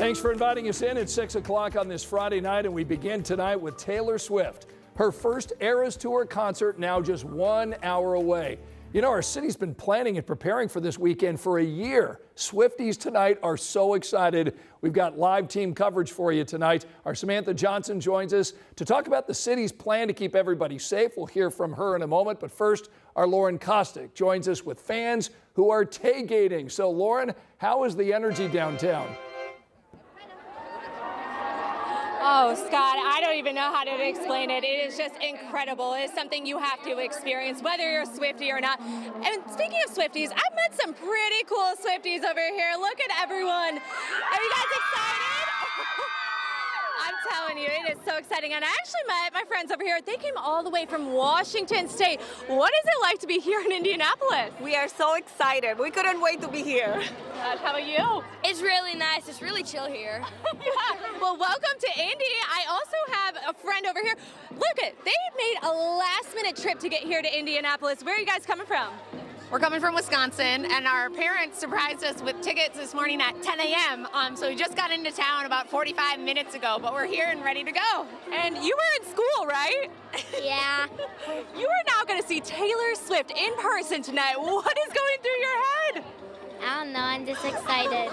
Thanks for inviting us in. It's 6 o'clock on this Friday night, and we begin tonight with Taylor Swift. Her first Eras Tour concert now just 1 hour away. You know, our city's been planning and preparing for this weekend for a year. Swifties tonight are so excited. We've got live team coverage for you tonight. Our Samantha Johnson joins us to talk about the city's plan to keep everybody safe. We'll hear from her in a moment. But first, our Lauren Kostick joins us with fans who are tailgating. So, Lauren, how is the energy downtown? Oh, Scott, I don't even know how to explain it. It is just incredible. It's something you have to experience, whether you're a Swiftie or not. And speaking of Swifties, I've met some pretty cool Swifties over here. Look at everyone. Are you guys excited? I'm telling you, it is so exciting. And I actually met my friends over here. They came all the way from Washington State. What is it like to be here in Indianapolis? We are so excited. We couldn't wait to be here. How about you? It's really nice. It's really chill here. Yeah. Well, welcome to Indy. I also have a friend over here. Look, they made a last-minute trip to get here to Indianapolis. Where are you guys coming from? We're coming from Wisconsin, and our parents surprised us with tickets this morning at 10 a.m. So we just got into town about 45 minutes ago, but we're here and ready to go. And you were in school, right? Yeah. You are now going to see Taylor Swift in person tonight. What is going through your head? I don't know. I'm just excited.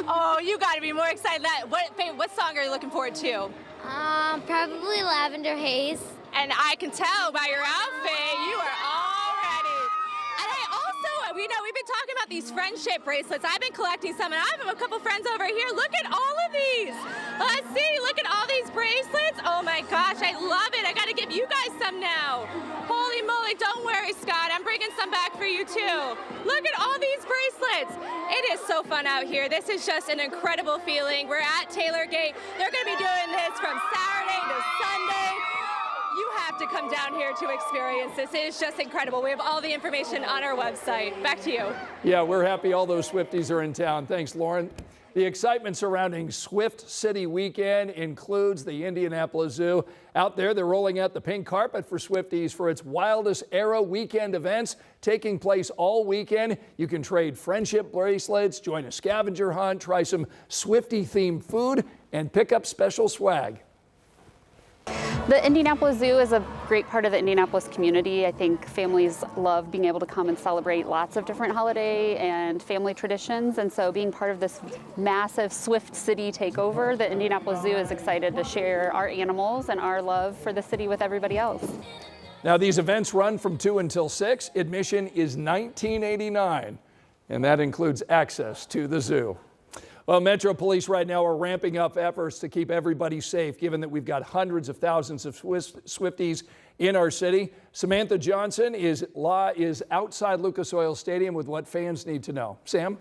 Oh, you got to be more excited. What song are you looking forward to? Probably Lavender Haze. And I can tell by your outfit, you are all ready. And we've been talking about these friendship bracelets. I've been collecting some, and I have a couple friends over here. Look at all of these. Let's see. Look at all these bracelets. Oh my gosh, I love it. I got to give you guys some now. Holy moly, don't worry, Scott. I'm bringing some back for you too. Look at all these bracelets. It is so fun out here. This is just an incredible feeling. We're at Taylorgate. They're going to be doing this from Saturday to Sunday. You have to come down here to experience this. It is just incredible. We have all the information on our website. Back to you. Yeah, we're happy all those Swifties are in town. Thanks, Lauren. The excitement surrounding Swift City Weekend includes the Indianapolis Zoo. Out there, they're rolling out the pink carpet for Swifties for its Wildest Era weekend events taking place all weekend. You can trade friendship bracelets, join a scavenger hunt, try some Swiftie-themed food, and pick up special swag. The Indianapolis Zoo is a great part of the Indianapolis community. I think families love being able to come and celebrate lots of different holiday and family traditions. And so being part of this massive Swift City takeover, the Indianapolis Zoo is excited to share our animals and our love for the city with everybody else. Now, these events run from 2 until 6. Admission is $19.89, and that includes access to the zoo. Well, Metro Police right now are ramping up efforts to keep everybody safe, given that we've got hundreds of thousands of Swifties in our city. Samantha Johnson is outside Lucas Oil Stadium with what fans need to know. Sam?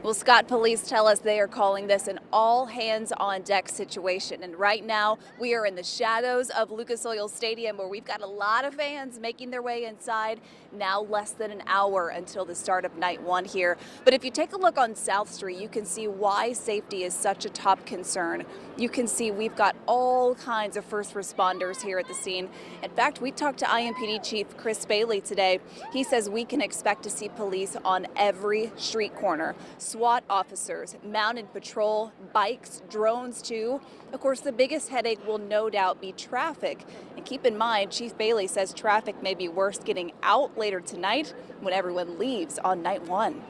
Well, Scott, police tell us they are calling this an all-hands-on-deck situation. And right now, we are in the shadows of Lucas Oil Stadium, where we've got a lot of fans making their way inside. Now less than an hour until the start of night one here. But if you take a look on South Street, you can see why safety is such a top concern. You can see we've got all kinds of first responders here at the scene. In fact, we talked to IMPD Chief Chris Bailey today. He says we can expect to see police on every street corner. SWAT officers, mounted patrol, bikes, drones too. Of course, the biggest headache will no doubt be traffic. And keep in mind, Chief Bailey says traffic may be worse getting out later tonight when everyone leaves on night one.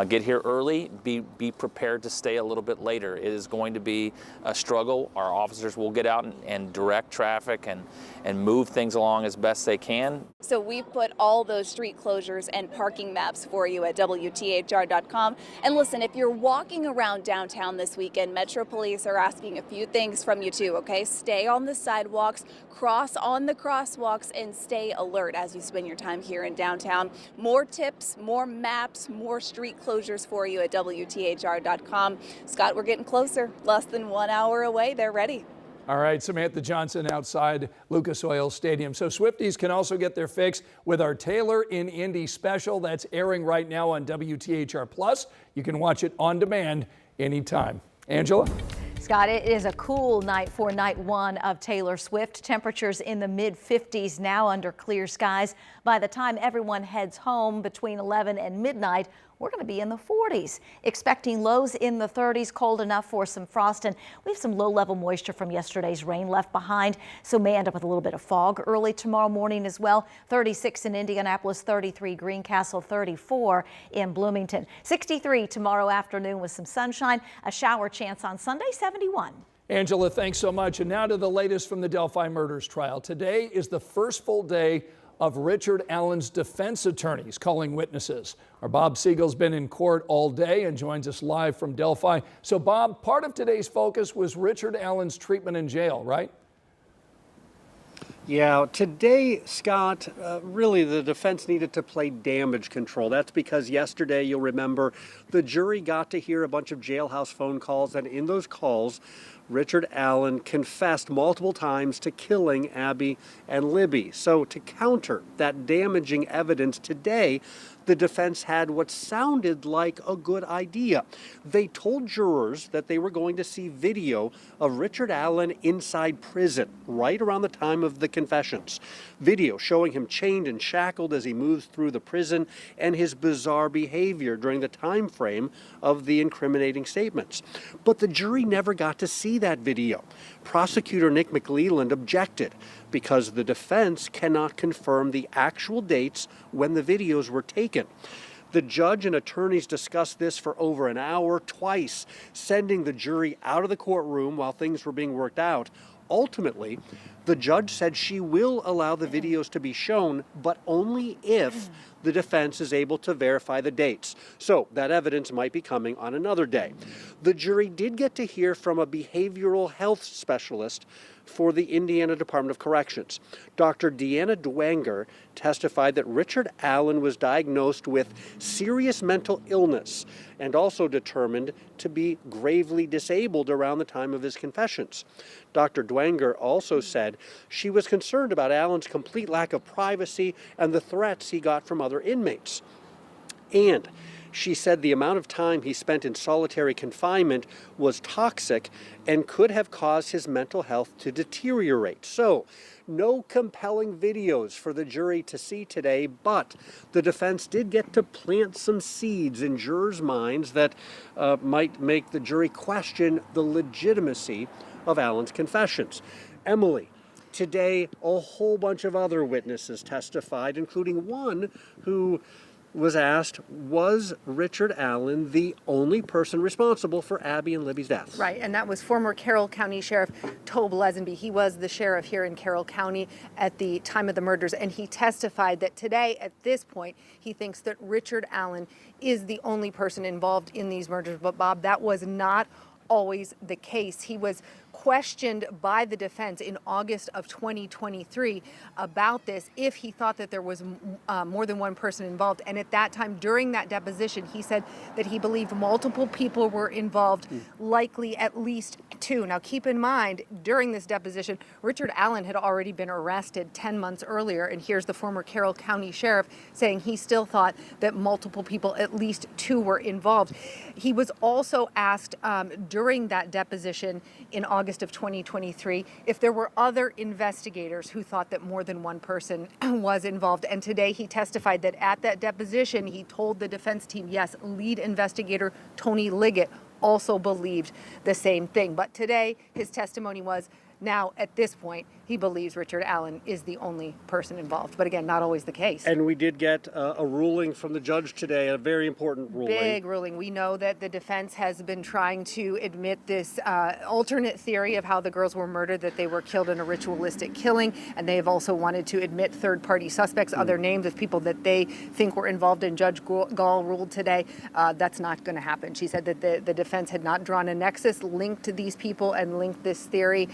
Get here early, be prepared to stay a little bit later. It is going to be a struggle. Our officers will get out and direct traffic and move things along as best they can. So we've put all those street closures and parking maps for you at WTHR.com. And listen, if you're walking around downtown this weekend, Metro Police are asking a few things from you too, okay? Stay on the sidewalks, cross on the crosswalks, and stay alert as you spend your time here in downtown. More tips, more maps, more street closures for you at WTHR.com. Scott, we're getting closer. Less than 1 hour away. They're ready. All right, Samantha Johnson outside Lucas Oil Stadium. So Swifties can also get their fix with our Taylor in Indy special that's airing right now on WTHR Plus. You can watch it on demand anytime. Angela? Scott, it is a cool night for night one of Taylor Swift. Temperatures in the mid-50s now under clear skies. By the time everyone heads home between 11 and midnight, we're going to be in the 40s. Expecting lows in the 30s, cold enough for some frost, and we have some low-level moisture from yesterday's rain left behind, so may end up with a little bit of fog early tomorrow morning as well. 36 in Indianapolis, 33 Greencastle, 34 in Bloomington. 63 tomorrow afternoon with some sunshine, a shower chance on Sunday, 71. Angela, thanks so much. And now to the latest from the Delphi murders trial. Today is the first full day of Richard Allen's defense attorneys calling witnesses. Our Bob Siegel's been in court all day and joins us live from Delphi. So Bob, part of today's focus was Richard Allen's treatment in jail, right? Yeah, today, Scott, really the defense needed to play damage control. That's because yesterday, you'll remember, the jury got to hear a bunch of jailhouse phone calls, and in those calls, Richard Allen confessed multiple times to killing Abby and Libby. So to counter that damaging evidence today, the defense had what sounded like a good idea. They told jurors that they were going to see video of Richard Allen inside prison right around the time of the confessions. Video showing him chained and shackled as he moves through the prison and his bizarre behavior during the time frame of the incriminating statements. But the jury never got to see that video. Prosecutor Nick McLeland objected because the defense cannot confirm the actual dates when the videos were taken. The judge and attorneys discussed this for over an hour, twice sending the jury out of the courtroom while things were being worked out. Ultimately, the judge said she will allow the videos to be shown, but only if the defense is able to verify the dates. So that evidence might be coming on another day. The jury did get to hear from a behavioral health specialist for the Indiana Department of Corrections. Dr. Deanna Dwanger testified that Richard Allen was diagnosed with serious mental illness and also determined to be gravely disabled around the time of his confessions. Dr. Dwanger also said she was concerned about Allen's complete lack of privacy and the threats he got from other inmates. And she said the amount of time he spent in solitary confinement was toxic and could have caused his mental health to deteriorate. So, no compelling videos for the jury to see today, but the defense did get to plant some seeds in jurors' minds that might make the jury question the legitimacy of Allen's confessions. Emily, today a whole bunch of other witnesses testified, including one who was asked, was Richard Allen the only person responsible for Abby and Libby's deaths? Right, and that was former Carroll County Sheriff Tobe Lesenby. He was the sheriff here in Carroll County at the time of the murders, and he testified that today, at this point, he thinks that Richard Allen is the only person involved in these murders. But Bob, that was not always the case. He was questioned by the defense in August of 2023 about this, if he thought that there was more than one person involved. And at that time, during that deposition, he said that he believed multiple people were involved, likely at least two. Now, keep in mind, during this deposition, Richard Allen had already been arrested 10 months earlier. And here's the former Carroll County Sheriff saying he still thought that multiple people, at least two, were involved. He was also asked during that deposition in August of 2023 if there were other investigators who thought that more than one person was involved. And today he testified that at that deposition, he told the defense team, yes, lead investigator Tony Liggett also believed the same thing. But today his testimony was, now, at this point, he believes Richard Allen is the only person involved. But again, not always the case. And we did get a ruling from the judge today, a very important ruling. Big ruling. We know that the defense has been trying to admit this alternate theory of how the girls were murdered, that they were killed in a ritualistic killing. And they have also wanted to admit third-party suspects, other names of people that they think were involved. And Judge Gall ruled today that's not going to happen. She said that the defense had not drawn a nexus linked to these people and linked this theory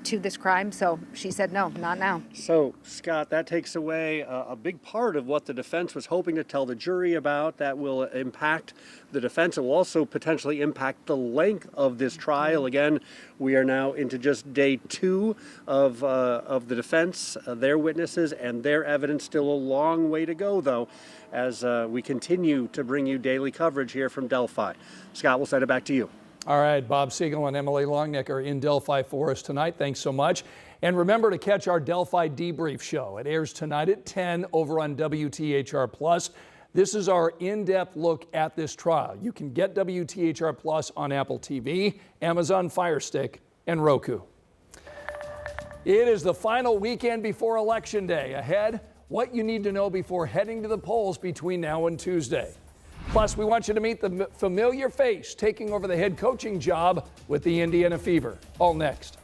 to this crime. So she said, no, not now. So, Scott, that takes away a big part of what the defense was hoping to tell the jury about. That will impact the defense. It will also potentially impact the length of this trial. Again, we are now into just day 2 of the defense, their witnesses and their evidence. Still a long way to go, though, as we continue to bring you daily coverage here from Delphi. Scott, we'll send it back to you. All right, Bob Siegel and Emily Longneck are in Delphi for us tonight. Thanks so much. And remember to catch our Delphi Debrief show. It airs tonight at 10 over on WTHR Plus. This is our in-depth look at this trial. You can get WTHR Plus on Apple TV, Amazon Fire Stick, and Roku. It is the final weekend before Election Day. Ahead, what you need to know before heading to the polls between now and Tuesday. Plus, we want you to meet the familiar face taking over the head coaching job with the Indiana Fever. All next.